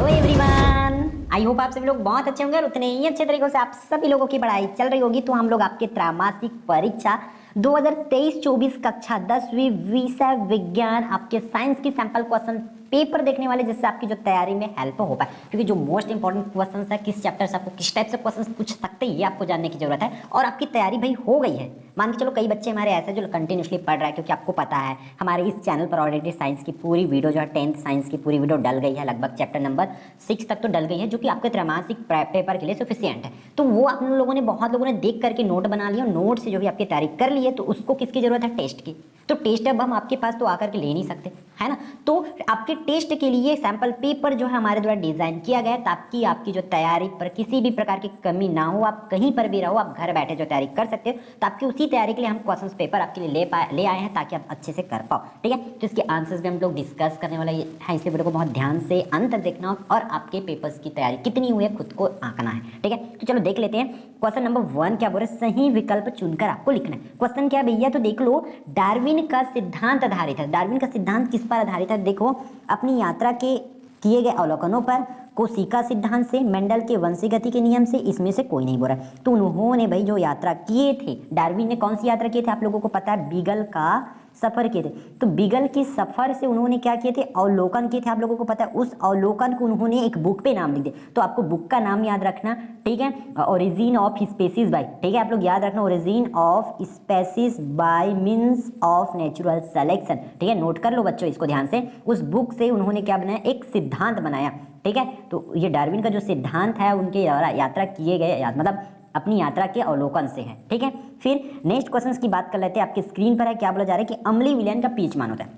Hello everyone, I hope आप सभी लोग बहुत अच्छे होंगे और उतने ही अच्छे तरीकों से आप सभी लोगों की पढ़ाई चल रही होगी। तो हम लोग आपके त्रैमासिक परीक्षा 2023-24 कक्षा 10वीं विषय विज्ञान आपके साइंस की सैंपल क्वेश्चन पेपर देखने वाले, जिससे आपकी जो तैयारी में हेल्प हो पाए। क्योंकि जो मोस्ट इंपॉर्टेंट क्वेश्चन है, किस चैप्टर से आपको किस टाइप से क्वेश्चन पूछ सकते हैं, ये आपको जानने की जरूरत है। और आपकी तैयारी भाई हो गई है, मान के चलो कई बच्चे हमारे ऐसे जो कंटिन्यूसली पढ़ रहा है, क्योंकि आपको पता है हमारे इस चैनल पर ऑलरेडी साइंस की पूरी वीडियो जो है 10th साइंस की पूरी वीडियो डल गई है, लगभग चैप्टर नंबर 6 तक तो डल गई है, जो कि आपके त्रैमासिक पेपर के लिए सफिशिएंट है। तो वो आप लोगों ने बहुत लोगों ने देख करके नोट बना लिया, नोट से जो भी आपकी तैयारी कर ली है, तो उसको किसकी जरूरत है? टेस्ट की। तो टेस्ट अब हम आपके पास तो आकर के ले नहीं सकते, है ना। तो आपके टेस्ट के लिए सैंपल पेपर जो है हमारे द्वारा डिजाइन किया गया है, ताकि आपकी जो तैयारी पर किसी भी प्रकार की कमी ना हो, आप कहीं पर भी रहो, आप घर बैठे जो तैयारी कर सकते हो। तो आपकी उसी तैयारी के लिए हम क्वेश्चंस पेपर आपके लिए ले आए हैं, ताकि आप अच्छे से कर पाओ, ठीक है। तो इसके आंसर्स भी हम लोग डिस्कस करने वाले हैं, इसलिए वीडियो को बहुत ध्यान से अंत तक देखना और आपके पेपर्स की तैयारी कितनी हुई है खुद को आंकना है, ठीक है। तो चलो देख लेते हैं। क्वेश्चन नंबर 1 क्या बोल रहे हैं? सही विकल्प चुनकर आपको लिखना है। क्वेश्चन क्या भैया? तो देख लो, डार्विन का सिद्धांत आधारित है। डार्विन का सिद्धांत किस पर आधारित है? देखो, अपनी यात्रा के किए गए अवलोकनों पर, कोशिका सिद्धांत से, मेंडल के वंशीय गति के नियम से, इसमें से कोई नहीं बोल रहा। तो उन्होंने भाई जो यात्रा किए थे, डार्विन ने कौन सी यात्रा किए थे? आप लोगों को पता है, बीगल का सफर किए थे। तो बीगल की सफर से उन्होंने क्या किए थे? अवलोकन किए थे। आप लोगों को पता है, उस अवलोकन को उन्होंने एक बुक पे नाम लिख दिया। तो आपको बुक का नाम याद रखना, ठीक है। ओरिजिन ऑफ स्पेसीज बाय, ठीक है, आप लोग याद रखना, origin of species by means of natural selection, ठीक है। नोट कर लो बच्चों इसको ध्यान से। उस बुक से उन्होंने क्या बनाया? एक सिद्धांत बनाया, ठीक है। तो ये डार्विन का जो सिद्धांत है, उनके यात्रा किए गए मतलब अपनी यात्रा के अवलोकन से है, ठीक है। फिर नेक्स्ट क्वेश्चन की बात कर लेते हैं। आपकी स्क्रीन पर है, क्या बोला जा रहा है कि अम्लीय विलयन का पीएच मान होता है।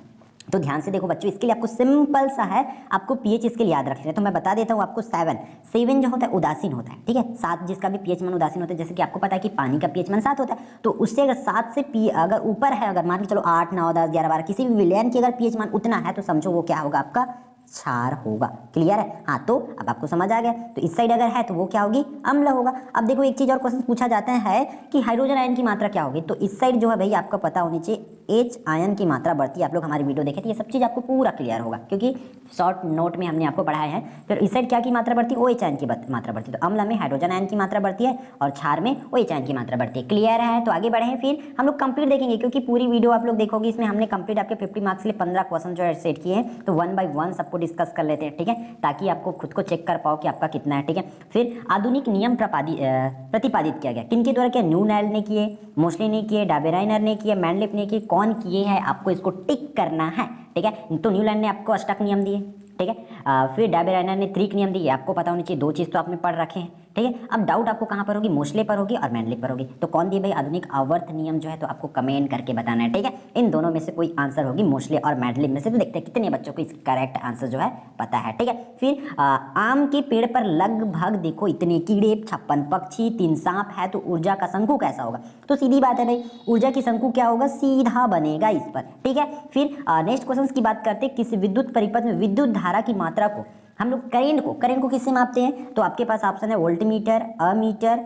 तो ध्यान से देखो बच्चों, इसके लिए आपको सिंपल सा है, आपको पीएच इसके लिए याद रखना है। तो मैं बता देता हूँ आपको, 7 जो होता है उदासीन होता है, ठीक है। 7 जिसका भी पीएच मान उदासीन होता है, जैसे कि आपको पता है कि पानी का पीएच मान 7 होता है। तो उससे अगर 7 से पी अगर ऊपर है, अगर मान के चलो 8, 9, 10, 11, 12 किसी भी विलयन की अगर पीएच मान उतना है, तो समझो वो क्या होगा? आपका क्षार होगा। क्लियर है? हाँ, तो अब आपको समझ आ गया। तो इस साइड अगर है तो वो क्या होगी? अम्ल होगा। अब देखो, एक चीज और क्वेश्चन पूछा जाता है कि हाइड्रोजन आयन की मात्रा क्या होगी। तो इस साइड जो है भाई आपको पता होनी चाहिए, H आयन की मात्रा बढ़ती है। आप लोग हमारी वीडियो देखे थे, ये सब चीज आपको पूरा क्लियर होगा, क्योंकि शॉर्ट नोट में हमने आपको पढ़ाया है। फिर इस साइड क्या की मात्रा बढ़ती है? OH आयन की मात्रा बढ़ती है। तो अम्ल में हाइड्रोजन आयन की मात्रा बढ़ती है और क्षार में OH आयन की मात्रा बढ़ती है। क्लियर है? तो आगे बढ़े हैं, फिर हम लोग कंप्लीट देखेंगे, क्योंकि पूरी वीडियो आप लोग देखोगे, इसमें हमने कंप्लीट आपके 50 मार्क्स के लिए 15 क्वेश्चन जो है सेट किए हैं। तो 1 बाय 1 सबको डिस्कस कर लेते हैं, ठीक है, ताकि आपको खुद को चेक कर पाओ कि आपका कितना है, ठीक है। फिर आधुनिक नियम प्रतिपादित किया गया, किनके द्वारा किया? न्यूलैंड ने किए, मोस्टली ने किए, डाबेराइनर ने किए, मैंडलिप ने किए। कौन किए हैं आपको इसको टिक करना है, ठीक है। तो न्यूलैंड ने आपको अष्टक नियम दिए, ठीक है। फिर डाबेराइनर ने त्रिक नियम दिए, आपको पता होनी चाहिए, 2 चीज तो आपने पढ़ रखे हैं, ठीक है। अब डाउट आपको कहां पर होगी? मोस्ले पर होगी और मैंडलिप पर होगी। तो कौन दिए भाई? आधुनिक आवर्त नियम जो है, तो आपको कमेंट करके बताना है, ठीक है। इन दोनों में से कोई आंसर होगी, मोस्ले और मैंडलिप में से। तो देखते हैं कितने बच्चों को इसका करेक्ट आंसर जो है पता है, ठीक है। फिर आम के पेड़ पर लगभग देखो इतने कीड़े, 56 पक्षी, 3 सांप है, तो ऊर्जा का शंकु कैसा होगा? तो सीधी बात है भाई, ऊर्जा की शंकु क्या होगा? सीधा बनेगा इस पर, ठीक है। फिर नेक्स्ट क्वेश्चन की बात करते हैं, किसी विद्युत परिपथ में विद्युत धारा की मात्रा को हम लोग करंट को किससे मापते हैं? तो आपके पास ऑप्शन है वोल्टमीटर, अमीटर,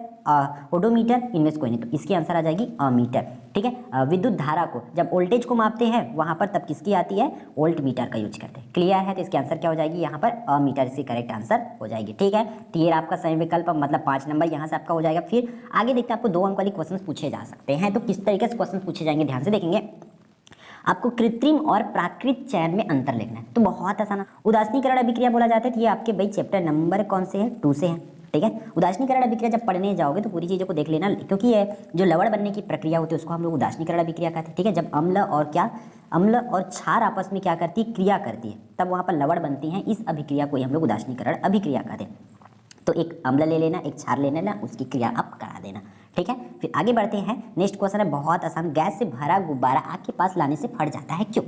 ओडोमीटर, इनमें से कोई नहीं। तो इसकी आंसर आ जाएगी अमीटर, ठीक है। विद्युत धारा को जब वोल्टेज को मापते हैं वहां पर, तब किसकी आती है? वोल्ट मीटर का यूज करते हैं। क्लियर है? तो इसकी आंसर क्या हो जाएगी? यहाँ पर अमीटर, इसकी करेक्ट आंसर हो जाएगी, ठीक है। तो ये आपका सही विकल्प, मतलब 5 नंबर यहाँ से आपका हो जाएगा। फिर आगे देखते हैं, आपको 2 अंक वाले क्वेश्चन पूछे जा सकते हैं। तो किस तरीके से क्वेश्चन पूछे जाएंगे, ध्यान से देखेंगे। आपको कृत्रिम और प्राकृतिक चयन में अंतर लिखना है। तो बहुत आसान है। उदासीनीकरण अभिक्रिया बोला जाता है, तो ये आपके भाई चैप्टर नंबर कौन से है? 2 से है, ठीक है। उदासीनीकरण अभिक्रिया जब पढ़ने जाओगे तो पूरी चीजों को देख लेना, क्योंकि ये जो लवण बनने की प्रक्रिया होती है उसको हम लोग उदासीनीकरण अभिक्रिया कहते हैं, ठीक है। जब अम्ल और क्षार आपस में क्या करती है? क्रिया करती है, तब वहां पर लवण बनती है। इस अभिक्रिया को हम लोग उदासीनीकरण अभिक्रिया कहते हैं। तो एक अम्ल ले लेना, एक क्षार ले लेना, उसकी क्रिया आप करा देना, ठीक है। फिर आगे बढ़ते हैं। नेक्स्ट क्वेश्चन है बहुत आसान, गैस से भरा गुब्बारा आग के पास लाने से फट जाता है, क्यों?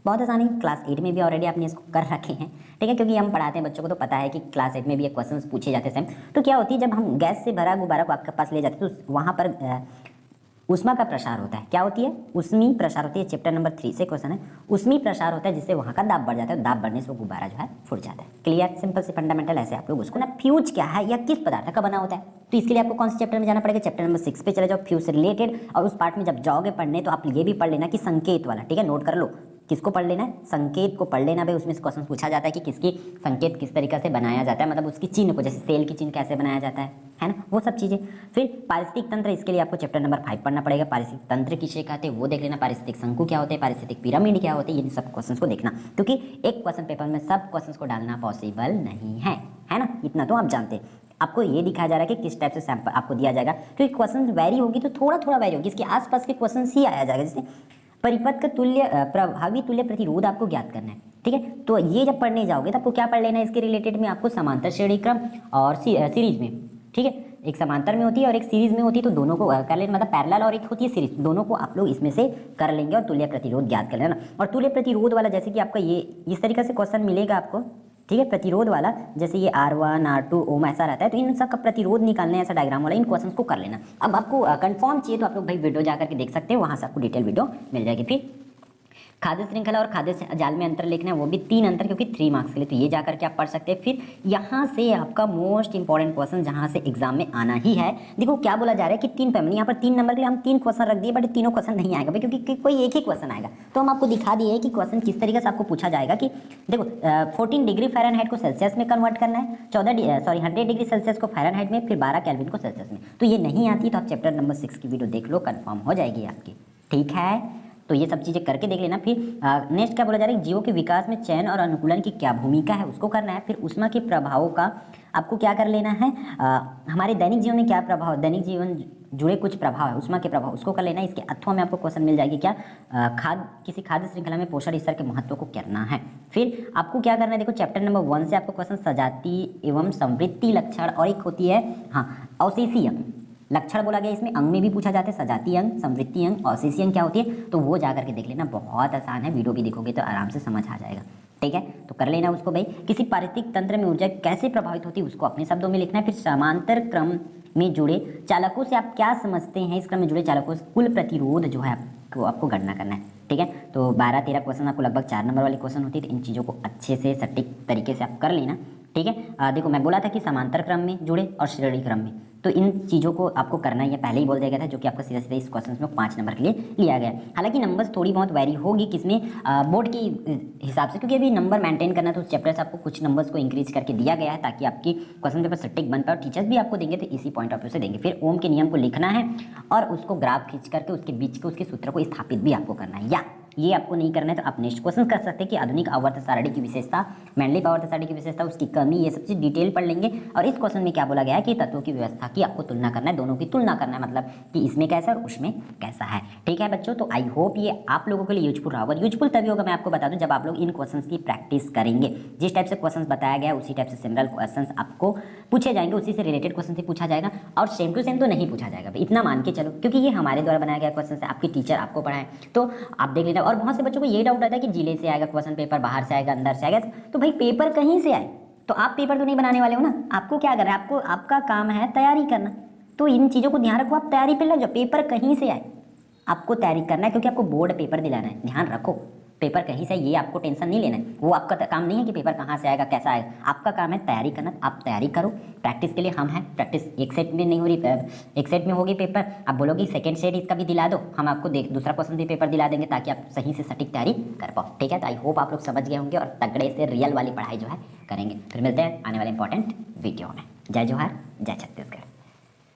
बहुत आसान है, क्लास 8 में भी ऑलरेडी आपने इसको कर रखे हैं, ठीक है, क्योंकि हम पढ़ाते हैं बच्चों को, तो पता है कि क्लास 8 में भी ये क्वेश्चन पूछे जाते हैं। तो क्या होती है, जब हम गैस से भरा गुब्बारा को आपके पास ले जाते हैं, तो वहां पर उष्मा का प्रसार होता है। क्या होती है? उष्मी प्रसार होती है। चैप्टर नंबर 3 से क्वेश्चन है। उष्मी प्रसार होता है, जिससे वहां का दाब बढ़ जाता है, दाब बढ़ने से वो गुब्बारा जो है फूट जाता है। क्लियर? सिंपल से फंडामेंटल ऐसे आप लोग उसको ना। फ्यूज क्या है या किस पदार्थ का बना होता है? तो इसके लिए आपको कौन से चैप्टर में जाना पड़ेगा? चैप्टर नंबर 6 पे चले जाओ, फ्यूज से रिलेटेड। और उस पार्ट में जब जाओगे पढ़ने, तो आप ये भी पढ़ लेना कि संकेत वाला, ठीक है, नोट कर लो। किसको पढ़ लेना है, संकेत को पढ़ लेना भाई। उसमें से क्वेश्चन पूछा जाता है कि किसकी संकेत किस तरीके से बनाया जाता है, मतलब उसकी चिन्ह को, जैसे सेल की चिन्ह कैसे बनाया जाता है ना, वो सब चीजें। फिर पारिस्थितिक तंत्र, इसके लिए आपको चैप्टर नंबर 5 पढ़ना पड़ेगा। पारिस्थितिक तंत्र किसे कहते हैं वो देख लेना, पारिस्थितिक शंकु क्या होते हैं, पारिस्थितिक पिरामिड क्या होते हैं, इन सब क्वेश्चंस को देखना, क्योंकि एक क्वेश्चन पेपर में सब क्वेश्चंस को डालना पॉसिबल नहीं है ना, इतना तो आप जानते हैं। आपको ये दिखाया जा रहा है कि किस टाइप से सैंपल आपको दिया जाएगा, क्योंकि क्वेश्चन वेरी होगी तो थोड़ा थोड़ा वेरी होगी, इसके आसपास के क्वेश्चन ही आया जाएगा। जैसे परिपथ का तुल्य प्रभावी तुल्य प्रतिरोध आपको ज्ञात करना है, ठीक है। तो ये जब पढ़ने जाओगे तो आपको क्या पढ़ लेना है, इसके रिलेटेड में आपको समांतर श्रेणी क्रम और सीरीज में, ठीक है, एक समांतर में होती है और एक सीरीज में होती है, तो दोनों को कर लेना, मतलब पैरेलल और एक होती है सीरीज, दोनों को आप लोग इसमें से कर लेंगे और तुल्य प्रतिरोध ज्ञात कर लेना। और तुल्य प्रतिरोध वाला जैसे कि आपका ये इस तरीके से क्वेश्चन मिलेगा आपको, ठीक है, प्रतिरोध वाला जैसे ये R1 R2 ओम ऐसा रहता है, तो इन सब का प्रतिरोध निकालने ऐसा डायग्राम वाला इन क्वेश्चंस को कर लेना। अब आपको कंफर्म चाहिए तो आप लोग भाई वीडियो जाकर के देख सकते हैं, वहां से आपको डिटेल वीडियो मिल जाएगी। फिर खाद्य श्रृंखला और खाद्य जाल में अंतर लिखना है, वो भी 3 अंतर, क्योंकि 3 मार्क्स के लिए, तो ये जाकर के आप पढ़ सकते हैं। फिर यहाँ से आपका मोस्ट इंपॉर्टेंट क्वेश्चन जहाँ से एग्जाम में आना ही है, देखो क्या बोला जा रहा है कि 3 पेमेंट, यहाँ पर 3 नंबर के लिए हम 3 क्वेश्चन रख दिए, बट तीनों क्वेश्चन नहीं आएगा भाई, क्योंकि कोई एक ही क्वेश्चन आएगा। तो हम आपको दिखा दिए कि क्वेश्चन किस तरीके से आपको पूछा जाएगा कि देखो 14 डिग्री फ़ारेनहाइट को सेल्सियस में कन्वर्ट करना है, 100 डिग्री सेल्सियस को फ़ारेनहाइट में, फिर 12 केल्विन को सेल्सियस में। तो ये नहीं आती तो आप चैप्टर नंबर 6 की वीडियो देख लो, कन्फर्म हो जाएगी आपकी, ठीक है। तो ये सब चीज़ें करके देख लेना। फिर नेक्स्ट क्या बोला जा रहा है, जीवों के विकास में चयन और अनुकूलन की क्या भूमिका है, उसको करना है। फिर ऊष्मा के प्रभावों का आपको क्या कर लेना है, हमारे दैनिक जीवन में क्या प्रभाव, दैनिक जीवन जुड़े कुछ प्रभाव है, ऊष्मा के प्रभाव, उसको कर लेना है। इसके अथवा में आपको क्वेश्चन मिल जाएगी क्या, किसी खाद्य श्रृंखला में पोषण स्तर के महत्व को करना है। फिर आपको क्या करना है, देखो चैप्टर नंबर 1 से आपको क्वेश्चन सजाती एवं समृद्धि लक्षण, और एक होती है अवशेषी अंग, लक्षण बोला गया, इसमें अंग में भी पूछा जाता है, सजातीय अंग, समृद्धि अंग, अवशेषी अंग क्या होती है, तो वो जाकर के देख लेना, बहुत आसान है, वीडियो भी देखोगे तो आराम से समझ आ जाएगा, ठीक है। तो कर लेना उसको भाई। किसी पारिस्थितिक तंत्र में ऊर्जा कैसे प्रभावित होती है उसको अपने शब्दों में लिखना है। फिर समांतर क्रम में जुड़े चालकों से आप क्या समझते हैं, इस क्रम में जुड़े चालकों से कुल प्रतिरोध जो है आपको गणना करना है, ठीक है। तो 12-13 क्वेश्चन आपको लगभग 4 नंबर वाली क्वेश्चन होती है, तो इन चीज़ों को अच्छे से सटीक तरीके से आप कर लेना, ठीक है। देखो मैं बोला था कि समांतर क्रम में जुड़े और श्रेणी क्रम में, तो इन चीज़ों को आपको करना ही है, पहले ही बोल दिया गया था, जो कि आपका सीधा सीधा इस क्वेश्चन में 5 नंबर के लिए लिया गया। हालांकि नंबर्स थोड़ी बहुत वैरी होगी किसमें, बोर्ड की हिसाब से, क्योंकि अभी नंबर मेंटेन करना है, तो उस चैप्टर से आपको कुछ नंबर्स को इंक्रीज करके दिया गया है, ताकि आपकी क्वेश्चन पेपर सटीक बन पाए। टीचर्स भी आपको देंगे तो इसी पॉइंट ऑफ व्यू से देंगे। फिर ओम के नियम को लिखना है और उसको ग्राफ खींच करके उसके बीच के उसके सूत्र को स्थापित भी आपको करना है, या ये आपको नहीं करना है तो आप नेक्स्ट क्वेश्चन कर सकते हैं कि आधुनिक आवर्त सारणी की विशेषता, मैंडलीव आवर्त सारणी की विशेषता, उसकी कमी, ये सब चीज डिटेल पढ़ लेंगे। और इस क्वेश्चन में क्या बोला गया है कि तत्वों की व्यवस्था की आपको तुलना करना है, दोनों की तुलना करना है, मतलब कि इसमें कैसा और उसमें कैसा है, ठीक है बच्चों। तो आई होप ये आप लोगों के लिए यूजफुल रहा होगा। यूजफुल तभी होगा, मैं आपको बता दूं, जब आप लोग इन क्वेश्चन की प्रैक्टिस करेंगे। जिस टाइप से क्वेश्चन बताया गया उसी टाइप से सिमिलर क्वेश्चन आपको पूछे जाएंगे, उसी से रिलेटेड क्वेश्चन से पूछा जाएगा, और सेम टू सेम तो नहीं पूछा जाएगा, इतना मान के चलो, क्योंकि ये हमारे द्वारा बनाया गया क्वेश्चन है, आपकी टीचर आपको पढ़ाए, तो आप देख लेना। और बहुत से बच्चों को ये डाउट आता है कि जिले से आएगा क्वेश्चन पेपर, बाहर से आएगा, अंदर से आएगा, तो भाई पेपर कहीं से आए, तो आप पेपर तो नहीं बनाने वाले हो ना, आपको क्या करना है, आपको आपका काम है तैयारी करना। तो इन चीज़ों को ध्यान रखो, आप तैयारी पे लग जाओ, पेपर कहीं से आए आपको तैयारी करना है, क्योंकि आपको बोर्ड पेपर दिलाना है, ध्यान रखो। पेपर कहीं से, ये आपको टेंशन नहीं लेना है, वो आपका काम नहीं है कि पेपर कहाँ से आएगा कैसा आएगा, आपका काम है तैयारी करना। आप तैयारी करो, प्रैक्टिस के लिए हम हैं, प्रैक्टिस एक सेट में नहीं हो रही, एक सेट में होगी पेपर, आप बोलोगे सेकंड सेट इसका भी दिला दो, हम आपको दूसरा क्वेश्चन भी पेपर दिला देंगे, ताकि आप सही से सटीक तैयारी कर पाओ, ठीक है। तो आई होप आप लोग समझ गए होंगे और तगड़े से रियल वाली पढ़ाई जो है करेंगे। फिर मिलते हैं आने वाले इंपॉर्टेंट वीडियो में। जय जोहार, जय छत्तीसगढ़।